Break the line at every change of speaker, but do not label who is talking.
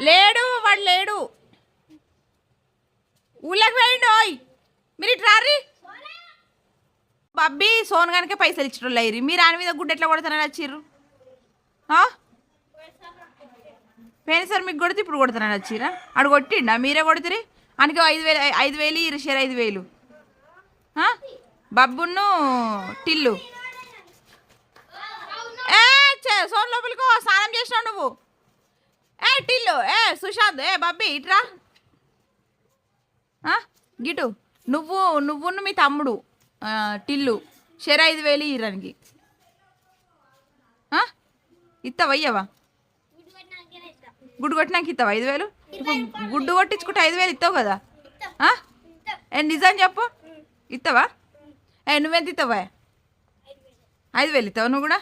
లేడు వాడు లేడు ఊళ్ళకి వెళ్ళండి ఓయ్ మీరు ఇటు రారి బబ్బీ సోన్ కనుక పైసలు ఇచ్చటోళ్ళు అయ్యి మీరు ఆయన మీద గుడ్డ ఎట్లా కొడతానని వచ్చిర్రు పోయినసారి మీకు కొడితే ఇప్పుడు కొడతానని వచ్చిరా అడు కొట్టిండా మీరే కొడుతురి ఆయనకి 5,000 ఇరు షేర్ 5,000 బబ్బును టిల్లు సోన్ లోపలికో స్నానం చేసినావు నువ్వు టిల్లు సుశాంత్ బబ్బీ ఇట్రా గిటు నువ్వును మీ తమ్ముడు టిల్లు షేర్ 5,000 ఇరానికి ఇస్తావయ్యవా గుడ్డు కొట్టినాక ఇస్తావా 5,000 ఇప్పుడు గుడ్డు కొట్టించుకుంటే 5,000 ఇస్తావు కదా నిజం చెప్పు ఇస్తావా నువ్వెంత ఇస్తావా 5,000 ఇస్తావా నువ్వు కూడా